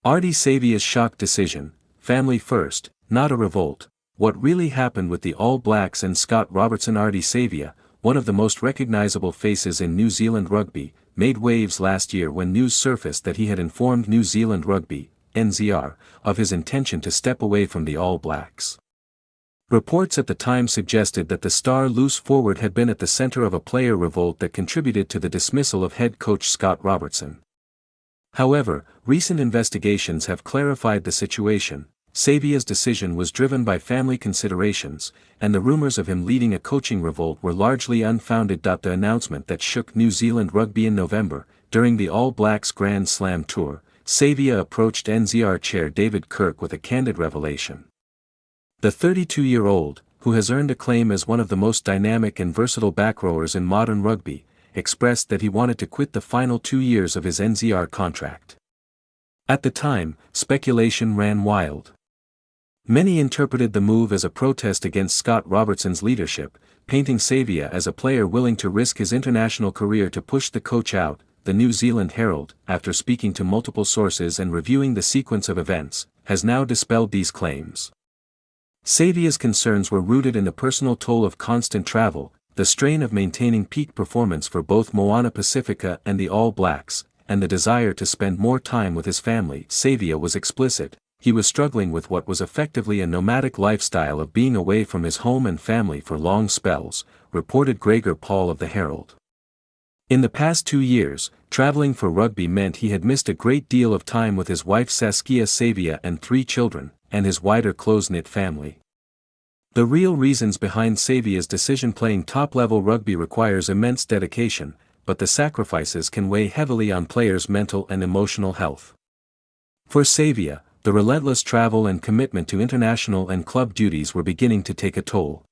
Ardie Savea's shock decision, family first, not a revolt. What really happened with the All Blacks and Scott Robertson? Ardie Savea, one of the most recognizable faces in New Zealand rugby, made waves last year when news surfaced that he had informed New Zealand Rugby, NZR, of his intention to step away from the All Blacks. Reports at the time suggested that the star loose forward had been at the center of a player revolt that contributed to the dismissal of head coach Scott Robertson. However, recent investigations have clarified the situation. Savea's decision was driven by family considerations, and the rumors of him leading a coaching revolt were largely unfounded. The announcement that shook New Zealand Rugby in November, during the All Blacks Grand Slam tour, Savea approached NZR chair David Kirk with a candid revelation. The 32-year-old, who has earned acclaim as one of the most dynamic and versatile backrowers in modern rugby, expressed that he wanted to quit the final 2 years of his NZR contract. At the time, speculation ran wild. Many interpreted the move as a protest against Scott Robertson's leadership, painting Savea as a player willing to risk his international career to push the coach out. The New Zealand Herald, after speaking to multiple sources and reviewing the sequence of events, has now dispelled these claims. Savea's concerns were rooted in the personal toll of constant travel, the strain of maintaining peak performance for both Moana Pasifika and the All Blacks, and the desire to spend more time with his family. Savea was explicit. He was struggling with what was effectively a nomadic lifestyle of being away from his home and family for long spells, reported Gregor Paul of the Herald. In the past 2 years, traveling for rugby meant he had missed a great deal of time with his wife Saskia Savea and 3 children, and his wider close-knit family. The real reasons behind Savea's decision: playing top-level rugby requires immense dedication, but the sacrifices can weigh heavily on players' mental and emotional health. For Savea, the relentless travel and commitment to international and club duties were beginning to take a toll.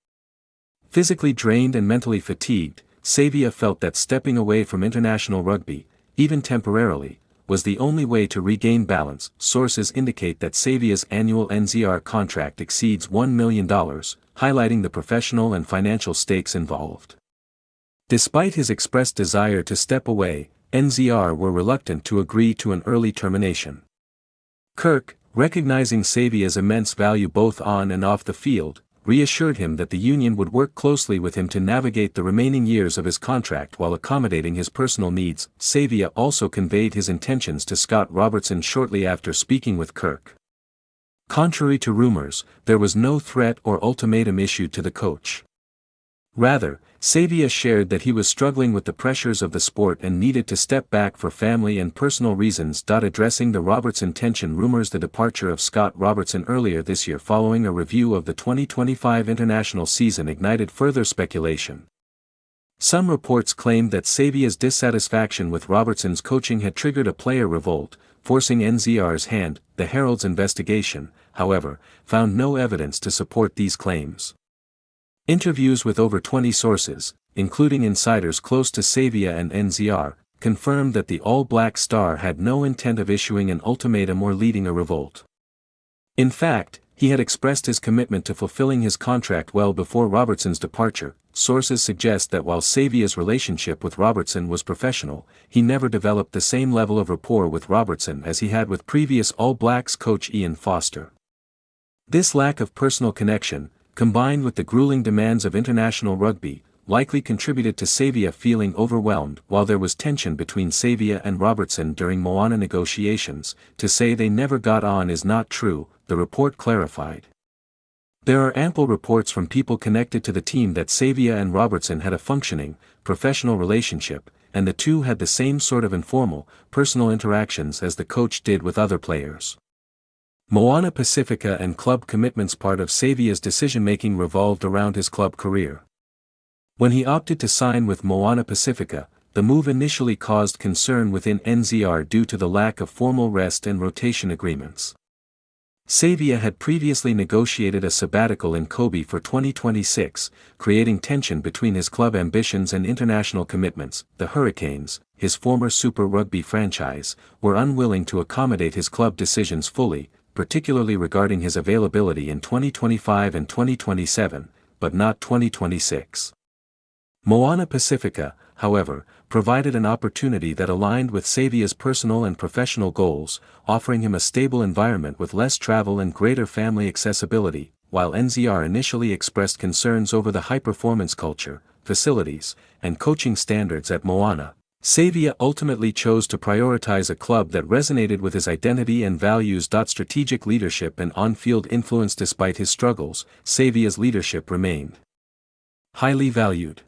Physically drained and mentally fatigued, Savea felt that stepping away from international rugby, even temporarily, was the only way to regain balance. Sources indicate that Savea's annual NZR contract exceeds $1 million, highlighting the professional and financial stakes involved. Despite his expressed desire to step away, NZR were reluctant to agree to an early termination. Kirk, recognizing Savea's immense value both on and off the field, reassured him that the union would work closely with him to navigate the remaining years of his contract while accommodating his personal needs. Savea also conveyed his intentions to Scott Robertson shortly after speaking with Kirk. Contrary to rumors, there was no threat or ultimatum issued to the coach. Rather, Savea shared that he was struggling with the pressures of the sport and needed to step back for family and personal reasons. Addressing the Robertson tension rumors: the departure of Scott Robertson earlier this year following a review of the 2025 international season ignited further speculation. Some reports claimed that Savea's dissatisfaction with Robertson's coaching had triggered a player revolt, forcing NZR's hand. The Herald's investigation, however, found no evidence to support these claims. Interviews with over 20 sources, including insiders close to Savea and NZR, confirmed that the All Black star had no intent of issuing an ultimatum or leading a revolt. In fact, he had expressed his commitment to fulfilling his contract well before Robertson's departure. Sources suggest that while Savea's relationship with Robertson was professional, he never developed the same level of rapport with Robertson as he had with previous All Blacks coach Ian Foster. This lack of personal connection, combined with the grueling demands of international rugby, likely contributed to Savea feeling overwhelmed. While there was tension between Savea and Robertson during Moana negotiations, to say they never got on is not true, the report clarified. There are ample reports from people connected to the team that Savea and Robertson had a functioning, professional relationship, and the two had the same sort of informal, personal interactions as the coach did with other players. Moana Pasifika and club commitments. Part of Savea's decision-making revolved around his club career. When he opted to sign with Moana Pasifika, the move initially caused concern within NZR due to the lack of formal rest and rotation agreements. Savea had previously negotiated a sabbatical in Kobe for 2026, creating tension between his club ambitions and international commitments. The Hurricanes, his former Super Rugby franchise, were unwilling to accommodate his club decisions fully, particularly regarding his availability in 2025 and 2027, but not 2026. Moana Pasifika, however, provided an opportunity that aligned with Savea's personal and professional goals, offering him a stable environment with less travel and greater family accessibility. While NZR initially expressed concerns over the high-performance culture, facilities, and coaching standards at Moana, Savea ultimately chose to prioritize a club that resonated with his identity and values. Strategic leadership and on-field influence. Despite his struggles, Savea's leadership remained highly valued.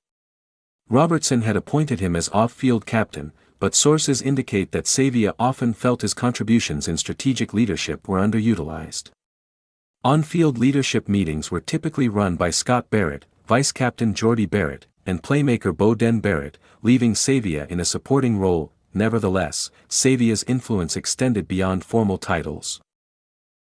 Robertson had appointed him as off-field captain, but sources indicate that Savea often felt his contributions in strategic leadership were underutilized. On-field leadership meetings were typically run by Scott Barrett, vice-captain Geordie Barrett, and playmaker Bowden Barrett, leaving Savea in a supporting role. Nevertheless, Savea's influence extended beyond formal titles.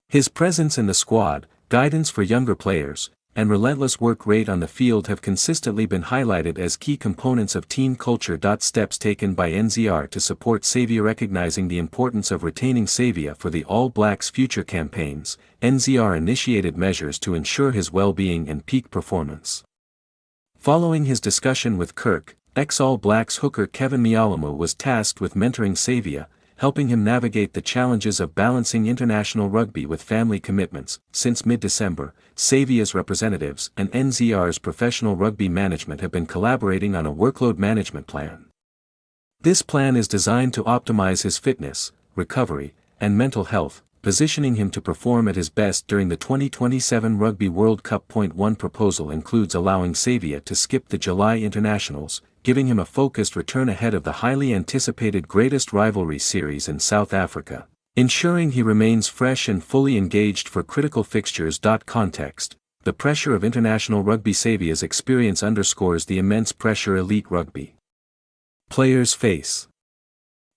His presence in the squad, guidance for younger players, and relentless work rate on the field have consistently been highlighted as key components of team culture. Steps taken by NZR to support Savea. Recognizing the importance of retaining Savea for the All Blacks' future campaigns, NZR initiated measures to ensure his well-being and peak performance. Following his discussion with Kirk, ex-All Blacks hooker Keven Mealamu was tasked with mentoring Savea, helping him navigate the challenges of balancing international rugby with family commitments. Since mid-December, Savea's representatives and NZR's professional rugby management have been collaborating on a workload management plan. This plan is designed to optimize his fitness, recovery, and mental health, positioning him to perform at his best during the 2027 Rugby World Cup. One proposal includes allowing Savea to skip the July internationals, giving him a focused return ahead of the highly anticipated Greatest Rivalry Series in South Africa, ensuring he remains fresh and fully engaged for critical fixtures. Context: the pressure of international rugby. Savea's experience underscores the immense pressure elite rugby players face.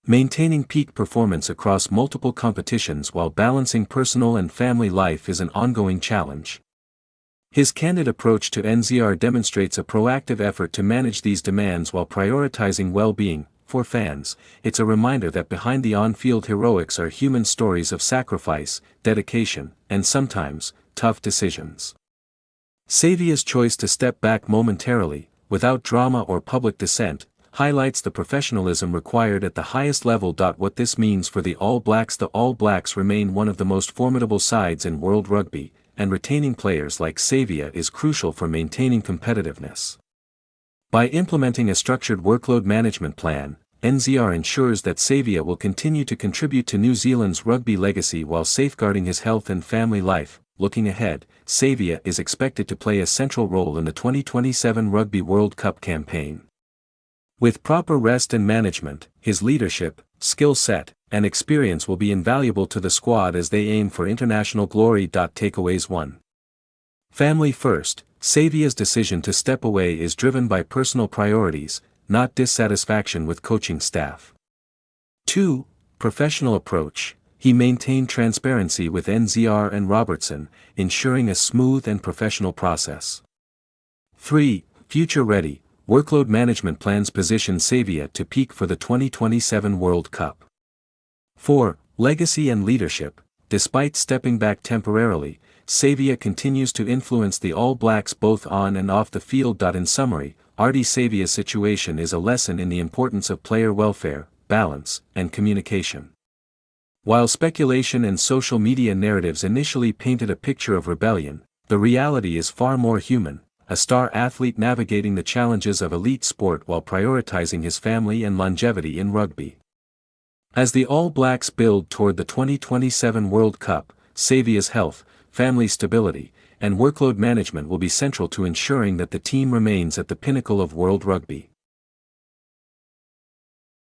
Maintaining peak performance across multiple competitions while balancing personal and family life is an ongoing challenge. His candid approach to NZR demonstrates a proactive effort to manage these demands while prioritizing well-being. For fans, it's a reminder that behind the on-field heroics are human stories of sacrifice, dedication, and sometimes, tough decisions. Savea's choice to step back momentarily, without drama or public dissent, highlights the professionalism required at the highest level. What this means for the All Blacks: the All Blacks remain one of the most formidable sides in world rugby, and retaining players like Savea is crucial for maintaining competitiveness. By implementing a structured workload management plan, NZR ensures that Savea will continue to contribute to New Zealand's rugby legacy while safeguarding his health and family life. Looking ahead, Savea is expected to play a central role in the 2027 Rugby World Cup campaign. With proper rest and management, his leadership, skill set, and experience will be invaluable to the squad as they aim for international glory. Takeaways: 1. Family first. Savea's decision to step away is driven by personal priorities, not dissatisfaction with coaching staff. 2. Professional approach. He maintained transparency with NZR and Robertson, ensuring a smooth and professional process. 3. Future ready. Workload management plans position Savea to peak for the 2027 World Cup. 4. Legacy and leadership. Despite stepping back temporarily, Savea continues to influence the All Blacks both on and off the field. In summary, Ardie Savea's situation is a lesson in the importance of player welfare, balance, and communication. While speculation and social media narratives initially painted a picture of rebellion, the reality is far more human. A star athlete navigating the challenges of elite sport while prioritizing his family and longevity in rugby. As the All Blacks build toward the 2027 World Cup, Savea's health, family stability, and workload management will be central to ensuring that the team remains at the pinnacle of world rugby.